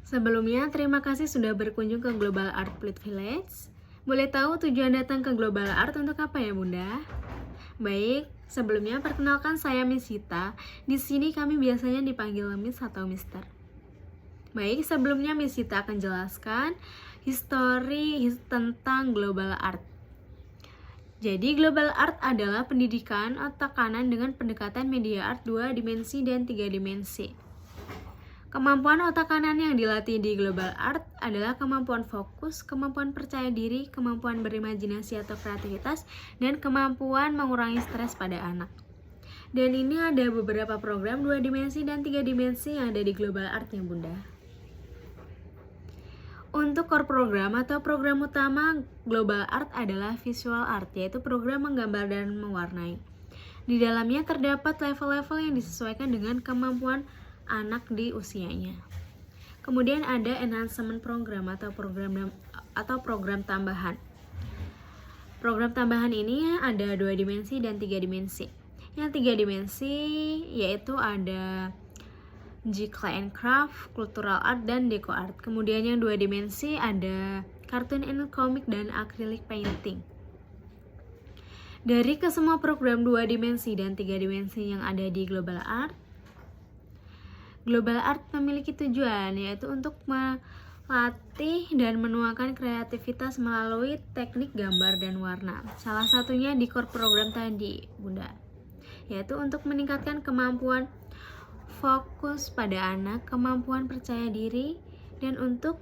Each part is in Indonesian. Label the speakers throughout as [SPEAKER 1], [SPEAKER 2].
[SPEAKER 1] Sebelumnya, terima kasih sudah berkunjung ke Global Art Plate Village. Boleh tahu tujuan datang ke Global Art untuk apa ya, Bunda? Baik, sebelumnya perkenalkan saya Miss Sita. Di sini kami biasanya dipanggil Miss atau Mister. Baik, sebelumnya Miss Sita akan jelaskan tentang Global Art. Jadi, Global Art adalah pendidikan otak kanan dengan pendekatan media art 2 dimensi dan 3 dimensi. Kemampuan otak kanan yang dilatih di Global Art adalah kemampuan fokus, kemampuan percaya diri, kemampuan berimajinasi atau kreativitas, dan kemampuan mengurangi stres pada anak. Dan ini ada beberapa program 2 dimensi dan 3 dimensi yang ada di Global Art ya, Bunda. Untuk core program atau program utama Global Art adalah Visual Art, yaitu program menggambar dan mewarnai. Di dalamnya terdapat level-level yang disesuaikan dengan kemampuan anak di usianya. Kemudian ada enhancement program atau program tambahan. Program tambahan ini ada 2 dimensi dan 3 dimensi. Yang 3 dimensi yaitu ada Clay and Craft, Cultural Art, dan Deco Art. Kemudian yang 2 dimensi ada Cartoon and Comic dan Acrylic Painting. Dari kesemua program 2 dimensi dan 3 dimensi yang ada di Global Art memiliki tujuan, yaitu untuk melatih dan menuangkan kreativitas melalui teknik gambar dan warna. Salah satunya di core program tadi, Bunda, yaitu untuk meningkatkan kemampuan fokus pada anak, kemampuan percaya diri, dan untuk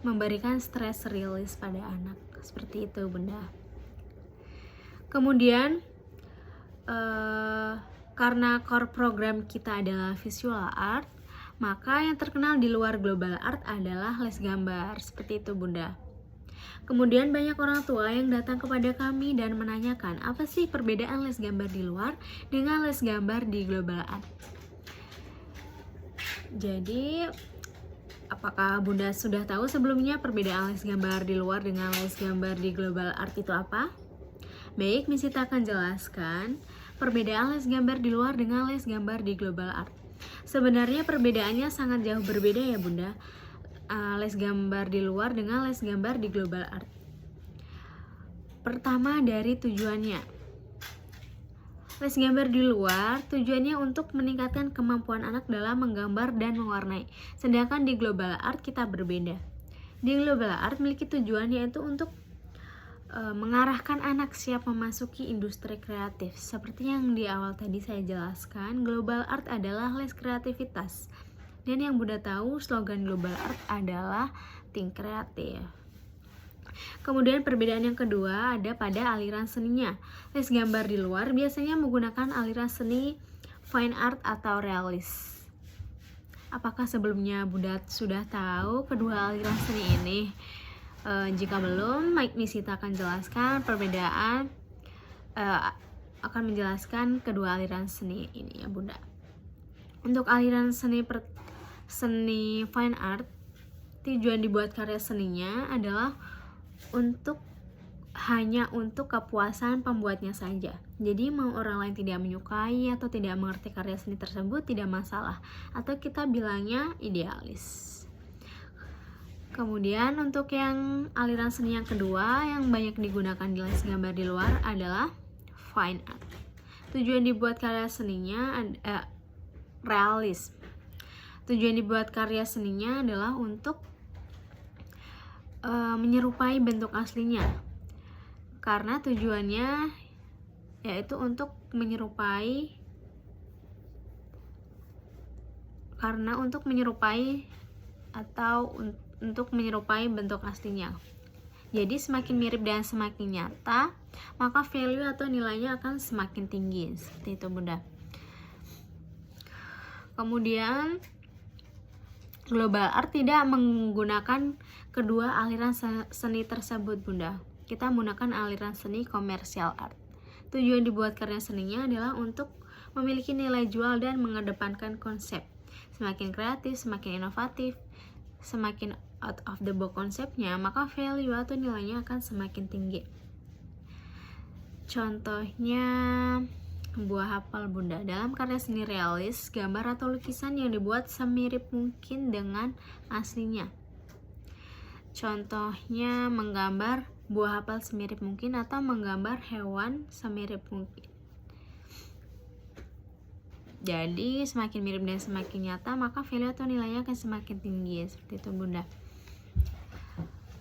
[SPEAKER 1] memberikan stress release pada anak. Seperti itu, Bunda. Kemudian, karena core program kita adalah visual art, maka yang terkenal di luar Global Art adalah les gambar. Seperti itu, Bunda. Kemudian banyak orang tua yang datang kepada kami dan menanyakan, apa sih perbedaan les gambar di luar dengan les gambar di Global Art? Jadi, apakah Bunda sudah tahu sebelumnya perbedaan les gambar di luar dengan les gambar di Global Art itu apa? Baik, Miss Sita akan jelaskan perbedaan les gambar di luar dengan les gambar di Global Art. Sebenarnya perbedaannya sangat jauh berbeda ya, Bunda. Les gambar di luar dengan les gambar di Global Art. Pertama, dari tujuannya. Les gambar di luar tujuannya untuk meningkatkan kemampuan anak dalam menggambar dan mewarnai. Sedangkan di Global Art kita berbeda. Di Global Art memiliki tujuan yaitu untuk mengarahkan anak siap memasuki industri kreatif. Seperti yang di awal tadi saya jelaskan, Global Art adalah les kreativitas. Dan yang Bunda tahu, slogan Global Art adalah Think Kreatif. Kemudian perbedaan yang kedua ada pada aliran seninya. Les gambar di luar biasanya menggunakan aliran seni fine art atau realis. Apakah sebelumnya Bunda sudah tahu kedua aliran seni ini? Jika belum, Miss Sita akan jelaskan perbedaan, akan menjelaskan kedua aliran seni ini ya, Bunda. Untuk aliran seni fine art, tujuan dibuat karya seninya adalah hanya untuk kepuasan pembuatnya saja. Jadi mau orang lain tidak menyukai atau tidak mengerti karya seni tersebut tidak masalah, atau kita bilangnya idealis. Kemudian untuk yang aliran seni yang kedua yang banyak digunakan di les gambar di luar adalah fine art. Tujuan dibuat karya seninya realis. Tujuan dibuat karya seninya adalah untuk menyerupai bentuk aslinya. Karena tujuannya yaitu untuk menyerupai atau untuk menyerupai bentuk aslinya. Jadi semakin mirip dan semakin nyata, maka value atau nilainya akan semakin tinggi. Seperti itu, Bunda. Kemudian Global Art tidak menggunakan kedua aliran seni tersebut, Bunda. Kita menggunakan aliran seni Commercial Art. Tujuan dibuat karya seninya adalah untuk memiliki nilai jual dan mengedepankan konsep. Semakin kreatif, semakin inovatif, semakin out of the box konsepnya, maka value atau nilainya akan semakin tinggi. Contohnya buah apel Bunda. Dalam karya seni realis, gambar atau lukisan yang dibuat semirip mungkin dengan aslinya. Contohnya menggambar buah apel semirip mungkin atau menggambar hewan semirip mungkin. Jadi semakin mirip dan semakin nyata, maka value atau nilainya akan semakin tinggi, seperti itu Bunda.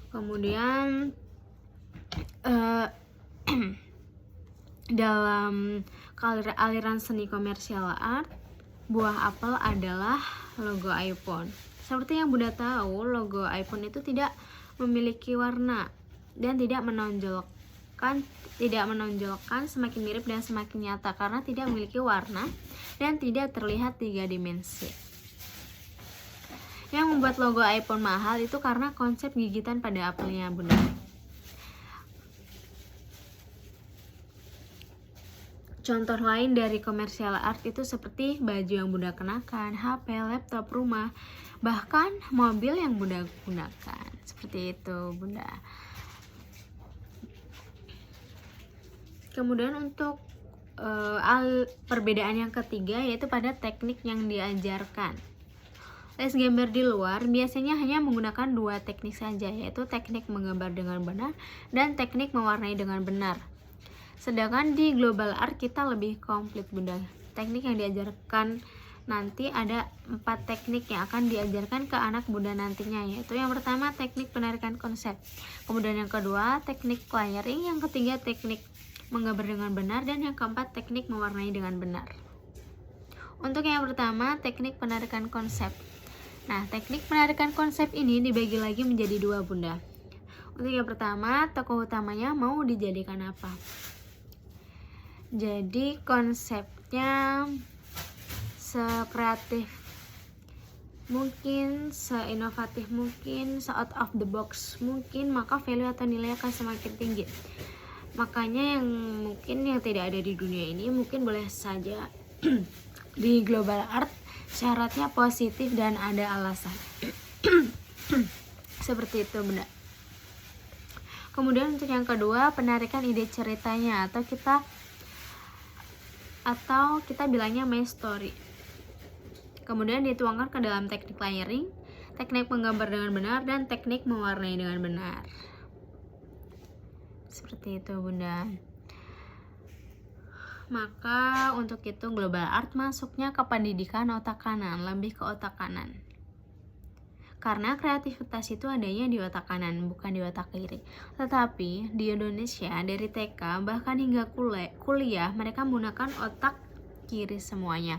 [SPEAKER 1] Kemudian dalam aliran seni komersial art, buah apel adalah logo iPhone. Seperti yang Bunda tahu, logo iPhone itu tidak memiliki warna dan tidak menonjolkan semakin mirip dan semakin nyata karena tidak memiliki warna dan tidak terlihat 3 dimensi. Yang membuat logo iPhone mahal itu karena konsep gigitan pada apelnya Bunda. Contoh lain dari komersial art itu seperti baju yang Bunda kenakan, HP, laptop, rumah, bahkan mobil yang Bunda gunakan. Seperti itu Bunda. Kemudian untuk perbedaan yang ketiga yaitu pada teknik yang diajarkan. Les gambar di luar biasanya hanya menggunakan 2 teknik saja, yaitu teknik menggambar dengan benar dan teknik mewarnai dengan benar. Sedangkan di global art kita lebih komplit Bunda. Teknik yang diajarkan nanti ada 4 teknik yang akan diajarkan ke anak Bunda nantinya, yaitu yang pertama teknik penarikan konsep, kemudian yang kedua teknik layering, yang ketiga teknik menggambar dengan benar, dan yang keempat teknik mewarnai dengan benar. Untuk yang pertama teknik penarikan konsep. Nah, teknik penarikan konsep ini dibagi lagi menjadi 2 Bunda. Untuk yang pertama, tokoh utamanya mau dijadikan apa? Jadi konsepnya sekreatif mungkin, seinovatif mungkin, se-out of the box mungkin, maka value atau nilai akan semakin tinggi. Makanya yang mungkin yang tidak ada di dunia ini mungkin boleh saja di global art syaratnya positif dan ada alasan. Seperti itu Bunda. Kemudian untuk yang kedua, penarikan ide ceritanya atau kita bilangnya main story. Kemudian dituangkan ke dalam teknik layering, teknik menggambar dengan benar, dan teknik mewarnai dengan benar. Seperti itu Bunda. Maka untuk itu global art masuknya ke pendidikan otak kanan, lebih ke otak kanan. Karena kreativitas itu adanya di otak kanan, bukan di otak kiri. Tetapi di Indonesia dari TK bahkan hingga kuliah mereka menggunakan otak kiri semuanya.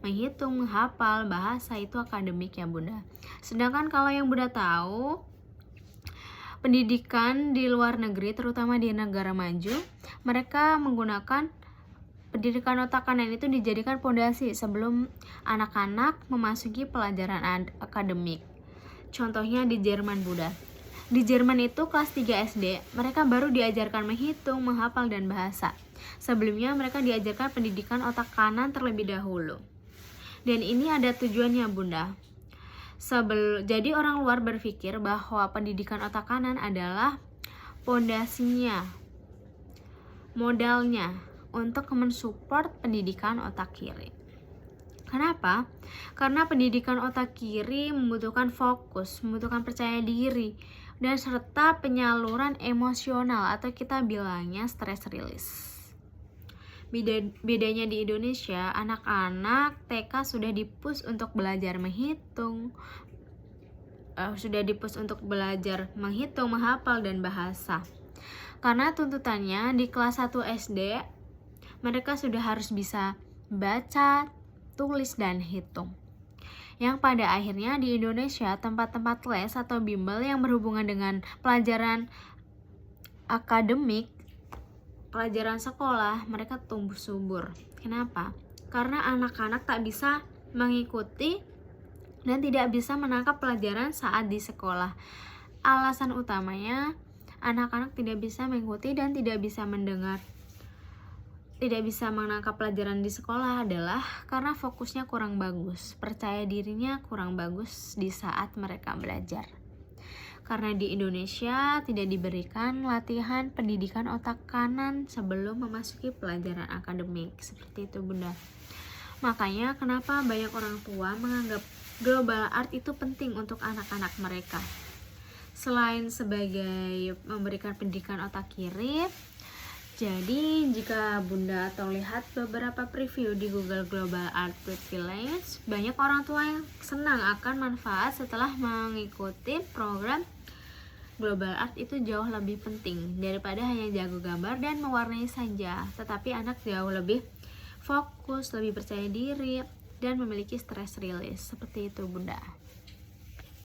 [SPEAKER 1] Menghitung, menghafal, bahasa itu akademik ya Bunda. Sedangkan kalau yang Bunda tahu, pendidikan di luar negeri, terutama di negara maju, mereka menggunakan pendidikan otak kanan itu dijadikan fondasi sebelum anak-anak memasuki pelajaran akademik. Contohnya di Jerman Bunda. Di Jerman itu kelas 3 SD, mereka baru diajarkan menghitung, menghafal, dan bahasa. Sebelumnya mereka diajarkan pendidikan otak kanan terlebih dahulu. Dan ini ada tujuannya Bunda. Jadi orang luar berpikir bahwa pendidikan otak kanan adalah pondasinya, modalnya untuk mensupport pendidikan otak kiri. Kenapa? Karena pendidikan otak kiri membutuhkan fokus, membutuhkan percaya diri, dan serta penyaluran emosional atau kita bilangnya stress release. Bedanya di Indonesia, anak-anak TK sudah di-push untuk belajar menghitung, menghafal, dan bahasa. Karena tuntutannya di kelas 1 SD, mereka sudah harus bisa baca, tulis, dan hitung. Yang pada akhirnya di Indonesia, tempat-tempat les atau bimbel yang berhubungan dengan pelajaran akademik, pelajaran sekolah, mereka tumbuh subur. Kenapa? Karena anak-anak tak bisa mengikuti dan tidak bisa menangkap pelajaran saat di sekolah. Alasan utamanya, anak-anak tidak bisa mengikuti dan tidak bisa menangkap pelajaran di sekolah adalah karena fokusnya kurang bagus, percaya dirinya kurang bagus di saat mereka belajar. karena di Indonesia tidak diberikan latihan pendidikan otak kanan sebelum memasuki pelajaran akademik. Seperti itu Bunda. Makanya kenapa banyak orang tua menganggap global art itu penting untuk anak-anak mereka. Selain sebagai memberikan pendidikan otak kiri, jadi jika Bunda atau lihat beberapa preview di Google Global Art Privilege, banyak orang tua yang senang akan manfaat setelah mengikuti program Global Art. Itu jauh lebih penting daripada hanya jago gambar dan mewarnai saja, tetapi anak jauh lebih fokus, lebih percaya diri, dan memiliki stress release. Seperti itu Bunda.